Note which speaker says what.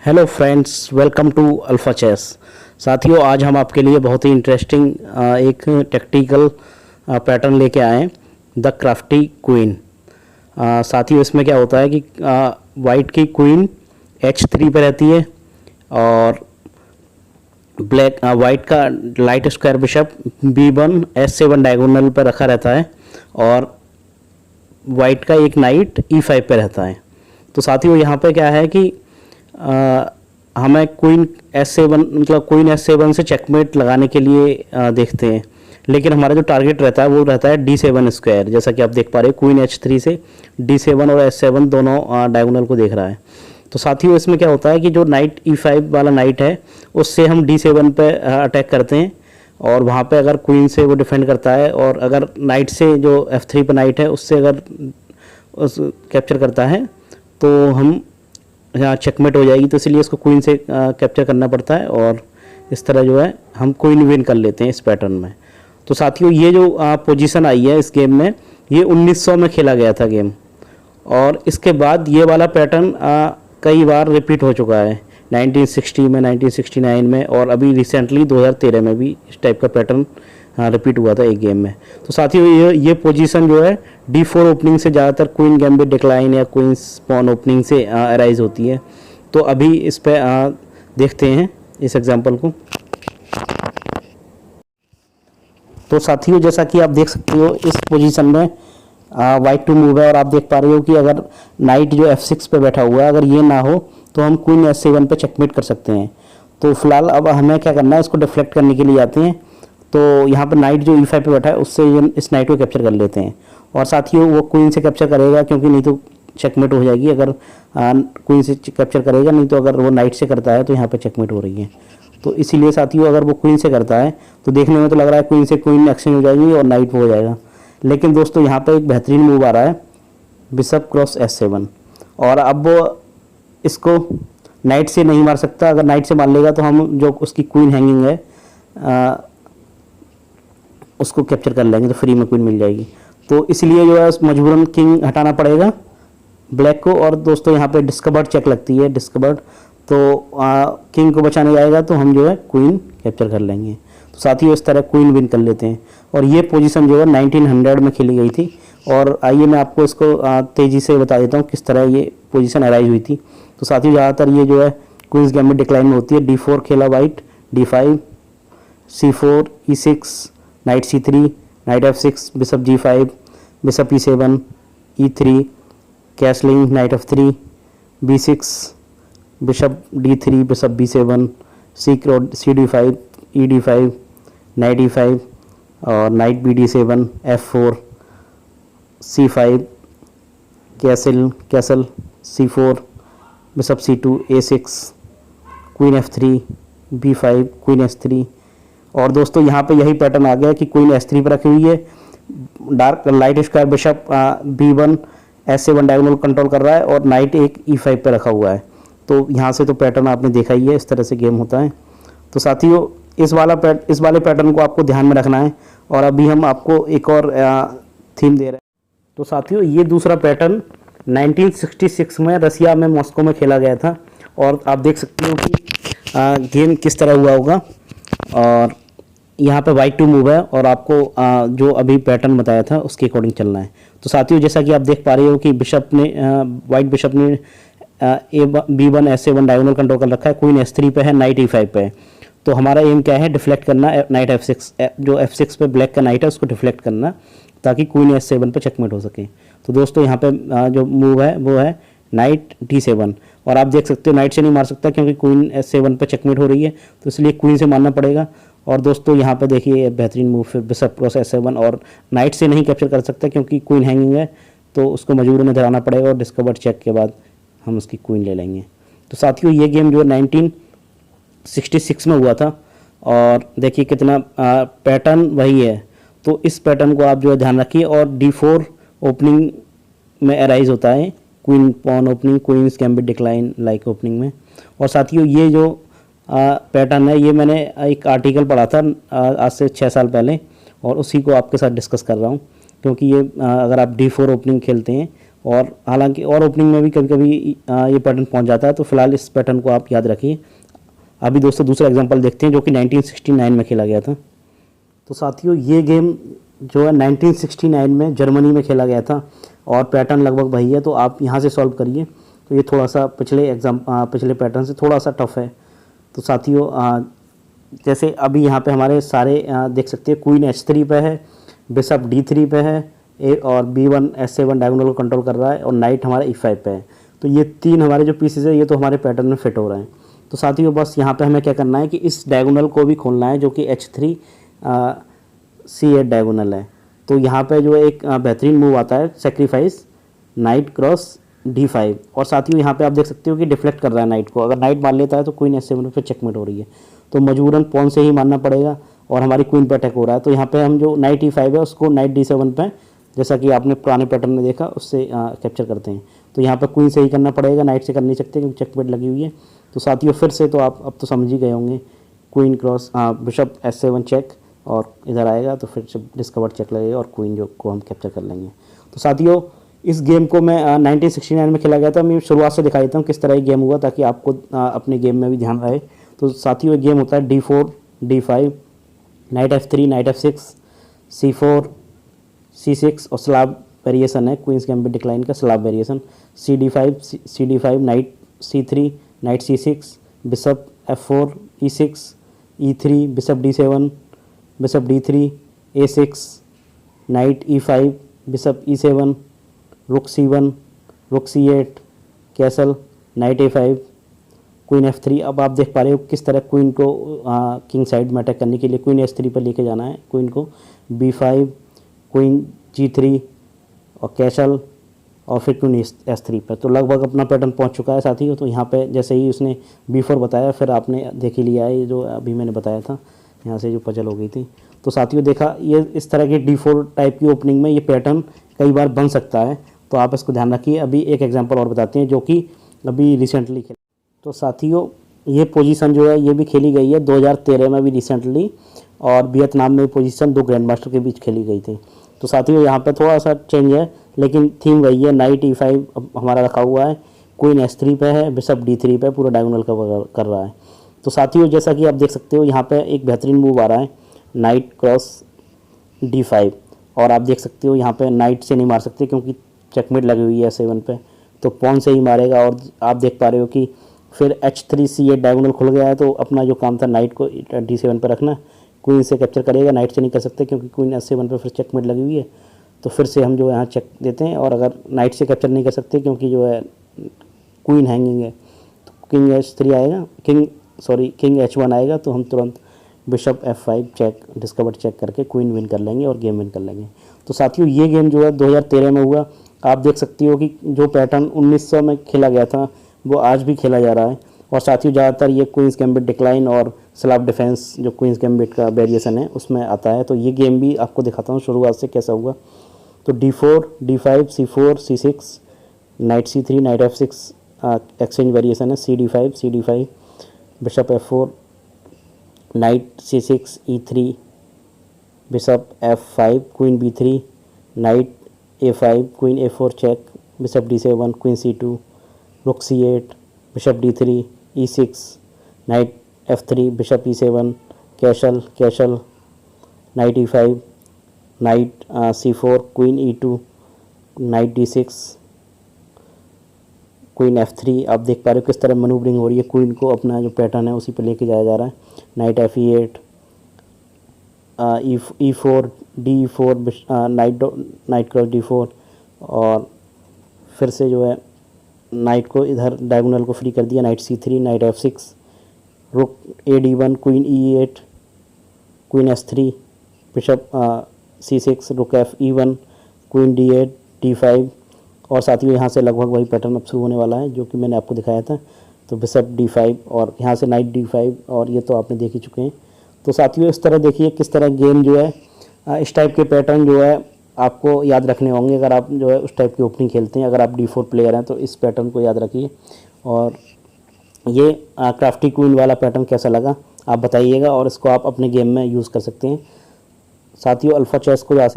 Speaker 1: Hello friends, welcome to Alpha Chess. साथियों, आज हम आपके लिए बहुत ही इंटरेस्टिंग एक टैक्टिकल पैटर्न लेके आए हैं, द क्राफ्टी क्वीन। साथियों, इसमें क्या होता है कि वाइट की क्वीन H3 पे रहती है और ब्लैक वाइट का light square bishop B1 S7 diagonal पर रखा रहता है और वाइट का एक नाइट E5 पे रहता है। तो साथियों, यहाँ पे क्या है कि हमें क्वीन S7 मतलब क्वीन S7 से चेकमेट लगाने के लिए देखते हैं, लेकिन हमारा जो टारगेट रहता है वो रहता है D7 स्क्वायर। जैसा कि आप देख पा रहे हो, क्वीन H3 से D7 और S7 दोनों डायगोनल को देख रहा है। तो साथियों, इसमें क्या होता है कि जो नाइट E5 वाला नाइट है उससे हम D7 पे अटैक करते हैं और वहाँ पे अगर क्वीन से वो डिफेंड करता है और अगर नाइट से जो F3 पे नाइट है उससे अगर उस कैप्चर करता है तो हम यहाँ चेकमेट हो जाएगी। तो इसलिए इसको क्वीन से कैप्चर करना पड़ता है और इस तरह जो है हम क्वीन विन कर लेते हैं इस पैटर्न में। तो साथियों, ये जो पोजीशन आई है इस गेम में, ये 1900 में खेला गया था गेम और इसके बाद ये वाला पैटर्न कई बार रिपीट हो चुका है, 1960 में, 1969 में और अभी रिसेंटली 2013 में भी इस टाइप का पैटर्न रिपीट हुआ था एक गेम में। तो साथियों, ये पोजीशन जो है D4 ओपनिंग से ज़्यादातर क्वीन गैम्बिट डिक्लाइन या क्वीन पॉन ओपनिंग से अराइज होती है। तो अभी इस पे देखते हैं इस एग्जांपल को। तो साथियों, जैसा कि आप देख सकते हो, इस पोजीशन में वाइट टू मूव है और आप देख पा रहे हो कि अगर नाइट जो F6 पे बैठा हुआ है, अगर ये ना हो तो हम क्वीन S7 पे चेकमेट कर सकते हैं। तो फिलहाल अब हमें क्या करना है, इसको डिफ्लेक्ट करने के लिए आते हैं। तो यहाँ पर नाइट जो E5 पे बैठा है उससे इस नाइट को कैप्चर कर लेते हैं और साथियों वो क्वीन से कैप्चर करेगा, क्योंकि नहीं तो चेकमेट हो जाएगी अगर क्वीन से कैप्चर करेगा, नहीं तो अगर वो नाइट से करता है तो यहाँ पे चेकमेट हो रही है। तो इसीलिए साथियों, अगर वो क्वीन से करता है तो देखने में तो लग रहा है क्वीन से क्वीन एक्सचेंज हो जाएगी और नाइट वो हो जाएगा, लेकिन दोस्तों यहाँ पर एक बेहतरीन मूव आ रहा है, बिशप क्रॉस S7। और अब वो इसको नाइट से नहीं मार सकता, अगर नाइट से मार लेगा तो हम जो उसकी क्वीन हैंगिंग है उसको कैप्चर कर लेंगे तो फ्री में क्वीन मिल जाएगी। तो इसलिए जो है मजबूरन किंग हटाना पड़ेगा ब्लैक को। और दोस्तों यहाँ पे डिस्कवर्ड चेक लगती है, डिस्कवर्ड, तो किंग को बचाने जाएगा तो हम जो है क्वीन कैप्चर कर लेंगे। तो साथियों, इस तरह क्वीन विन कर लेते हैं और ये पोजीशन जो है 1900 में खेली गई थी। और आइए मैं आपको इसको तेज़ी से बता देता हूँ किस तरह ये पोजीशन अराइज हुई थी। तो साथियों, ज़्यादातर ये जो है क्वींस गैम्बिट डिक्लाइन में होती है। D4 खेला white, D5, C4, E6, night C3, night F6, bishop G5, bishop E7, E3, castling, night F3, B6, bishop D3, bishop B7, CD5, ED5, night E5 और night BD7, F4, C5, castle C4, bishop C2, A6, queen F3, B5, queen S3। और दोस्तों यहाँ पे यही pattern आ गया कि queen S3 पर रखी हुई है, dark light square bishop B1 S7 diagonal control कर रहा है और नाइट एक E5 पे रखा हुआ है। तो यहाँ से तो पैटर्न आपने देखा ही है, इस तरह से गेम होता है। तो साथियों, इस वाले पैटर्न को आपको ध्यान में रखना है और अभी हम आपको एक और थीम दे रहे हैं। तो साथियों, ये दूसरा पैटर्न 1966 में रसिया में मॉस्को में खेला गया था और आप देख सकते हो कि गेम किस तरह हुआ होगा। और यहाँ पे वाइट टू मूव है और आपको जो अभी पैटर्न बताया था उसके अकॉर्डिंग चलना है। तो साथियों, जैसा कि आप देख पा रहे हो कि बिशप ने वाइट बिशप ने B1 S7 डायगोनल कंट्रोल कर रखा है, क्वीन S3 पे है, नाइट E5 पे है। तो हमारा एम क्या है, डिफ्लेक्ट करना, नाइट F6 जो F6 पे ब्लैक का नाइट है उसको डिफ्लेक्ट करना ताकि क्वीन S7 पे चेकमेट हो सके। तो दोस्तों यहाँ पे जो मूव है वो है नाइट D7 और आप देख सकते हो नाइट से नहीं मार सकता क्योंकि क्वीन S7 पे चेकमेट हो रही है, तो इसलिए क्वीन से मारना पड़ेगा। और दोस्तों यहाँ पे देखिए बेहतरीन मूव, फिर बिशप क्रॉस S7 और नाइट से नहीं कैप्चर कर सकता क्योंकि क्वीन हैंगिंग है, तो उसको मजबूरी में धराना पड़ेगा और डिस्कवर्ड चेक के बाद हम उसकी क्वीन ले लेंगे। तो साथियों, ये गेम जो है 1966 में हुआ था और देखिए कितना पैटर्न वही है। तो इस पैटर्न को आप जो है ध्यान रखिए और D4 ओपनिंग में अराइज होता है, queen pawn opening, queen's gambit decline like opening में। और साथियों, ये जो पैटर्न है ये मैंने एक आर्टिकल पढ़ा था आज से 6 साल पहले और उसी को आपके साथ डिस्कस कर रहा हूँ, क्योंकि ये अगर आप D4 ओपनिंग खेलते हैं और हालांकि और ओपनिंग में भी कभी कभी ये पैटर्न पहुंच जाता है, तो फिलहाल इस पैटर्न को आप याद रखिए। अभी दोस्तों दूसरा एग्जांपल देखते हैं जो कि 1969 में खेला गया था। तो साथियों ये गेम जो है 1969 में जर्मनी में खेला गया था और पैटर्न लगभग वही है, तो आप यहाँ से सॉल्व करिए। तो ये थोड़ा सा पिछले पैटर्न से थोड़ा सा टफ है। तो साथियों जैसे अभी यहाँ पे हमारे सारे देख सकते हैं, क्वीन H3 पे है, बिशप D3 पे है, और B1 S7 डायगोनल को कंट्रोल कर रहा है, और नाइट हमारा E5 पे है। तो ये तीन हमारे जो पीसेज है ये तो हमारे पैटर्न में फिट हो रहे हैं। तो साथियों बस यहाँ पे हमें क्या करना है कि इस डायगोनल को भी खोलना है जो कि H3 C8 डायगोनल है। तो यहाँ पे जो एक बेहतरीन मूव आता है सेक्रीफाइस नाइट क्रॉस D5, और साथियों यहाँ पे आप देख सकते हो कि डिफ्लेक्ट कर रहा है नाइट को। अगर नाइट मार लेता है तो क्वीन S7 पे चेकमेट हो रही है, तो मजबूरन पॉन से ही मारना पड़ेगा, और हमारी क्वीन पे अटैक हो रहा है। तो यहाँ पे हम जो नाइट E5 है उसको नाइट D7 पे, जैसा कि आपने पुराने पैटर्न में देखा, उससे कैप्चर करते हैं। तो यहाँ पे क्वीन से ही करना पड़ेगा, नाइट से कर नहीं सकते क्योंकि चेकमेट लगी हुई है। तो साथियों फिर से तो आप अब तो समझ ही गए होंगे, queen cross bishop S7 check, और इधर आएगा तो फिर से डिस्कवर चेक लगेगा और क्वीन जो को हम कैप्चर कर लेंगे। तो साथियों इस गेम को मैं 1969 में खेला गया था। मैं शुरुआत से दिखा देता हूँ किस तरह ये गेम हुआ, ताकि आपको अपने गेम में भी ध्यान रहे। तो साथियों ये गेम होता है D4 D5 night F3 night F6 C4 C6, और स्लाब वेरिएशन है क्वींस गैम्बिट डिक्लाइन का slab variation, CD5 night C3 night C6 bishop F4 E6 E3 bishop D7 bishop D3 A6 night E5 bishop E7 रुक C1 रुक C8 castle night A5 queen F3। अब आप देख पा रहे हो किस तरह क्वीन को किंग साइड में अटैक करने के लिए क्वीन H3 पर लेके जाना है क्वीन को, B5 क्वीन G3 और कैसल, और फिर क्वीन S3 पर। तो लगभग अपना पैटर्न पहुंच चुका है साथियों। तो यहाँ पे जैसे ही उसने B4 बताया, फिर आपने देख ही लिया है ये जो अभी मैंने बताया था, यहाँ से जो पजल हो गई थी। तो साथियों देखा, ये इस तरह की D4 टाइप की ओपनिंग में ये पैटर्न कई बार बन सकता है, तो आप इसको ध्यान रखिए। अभी एक एग्जांपल और बताते हैं जो कि अभी रिसेंटली खेला। तो साथियों ये पोजीशन जो है ये भी खेली गई है 2013 में भी रिसेंटली, और वियतनाम में पोजीशन दो ग्रैंड मास्टर के बीच खेली गई थी। तो साथियों यहाँ पे थोड़ा सा चेंज है, लेकिन थीम वही है। नाइट E5 हमारा रखा हुआ है, क्वीन S3 पे है, बिशप D3 पे पूरा डायगोनल कवर कर रहा है। तो साथियों जैसा कि आप देख सकते हो यहाँ पे एक बेहतरीन मूव आ रहा है नाइट क्रॉस D5, और आप देख सकते हो यहाँ पे नाइट से नहीं मार सकते क्योंकि चेकमेट लगी हुई है 7 पे, तो पॉन से ही मारेगा। और आप देख पा रहे हो कि फिर H3 C8 डायगोनल खुल गया है, तो अपना जो काम था नाइट को D7 पे रखना, क्वीन से कैप्चर करेगा, नाइट से नहीं कर सकते क्योंकि क्वीन S7 पे फिर चेकमेट लगी हुई है। तो फिर से हम जो है यहाँ चेक देते हैं, और अगर नाइट से कैप्चर नहीं कर सकते क्योंकि जो है क्वीन हैंगिंग है, तो किंग H3 आएगा, किंग H1 आएगा, तो हम तुरंत bishop F5 check discover check करके क्वीन विन कर लेंगे और गेम विन कर लेंगे। तो साथियों ये गेम जो है 2013 में हुआ। आप देख सकती हो कि जो पैटर्न 1900 में खेला गया था वो आज भी खेला जा रहा है। और साथियों ज़्यादातर ये क्वींस गैम्बिट डिक्लाइन और स्लैब डिफेंस जो क्वींस गैम्बिट का वेरिएशन है उसमें आता है। तो ये गेम भी आपको दिखाता हूँ शुरुआत से कैसा हुआ। तो D4 D5 C4 C6 night C3 night F6 exchange variation है, CD5 bishop F4 knight C6 E3 bishop F5 queen B3 knight A5 queen A4 check bishop D7 queen C2 rook C8 bishop D3 E6 knight F3 bishop E7 castle knight E5 knight C4 queen E2 knight D6 queen F3। आप देख पा रहे हो किस तरह manoeuvring हो रही है, क्वीन को अपना जो पैटर्न है उसी पर लेके जाया जा रहा है। Night F8 E4 D4 night cross D4, और फिर से जो है नाइट को इधर डायगोनल को फ्री कर दिया, नाइट C3 नाइट F6 रुक AD1 queen E8 queen S3 bishop C6 रुक F E1 queen D8 D5। और साथियों यहाँ से लगभग वही पैटर्न अब शुरू होने वाला है जो कि मैंने आपको दिखाया था। तो बिशप D5 और यहाँ से नाइट D5, और ये तो आपने देख ही चुके हैं। तो साथियों इस तरह देखिए किस तरह गेम जो है इस टाइप के पैटर्न जो है आपको याद रखने होंगे अगर आप जो है उस टाइप की ओपनिंग खेलते हैं। अगर आप D4 प्लेयर हैं तो इस पैटर्न को याद रखिए। और ये क्राफ्टी क्वीन वाला पैटर्न कैसा लगा आप बताइएगा, और इसको आप अपने गेम में यूज़ कर सकते हैं। साथियों अल्फ़ा चेस को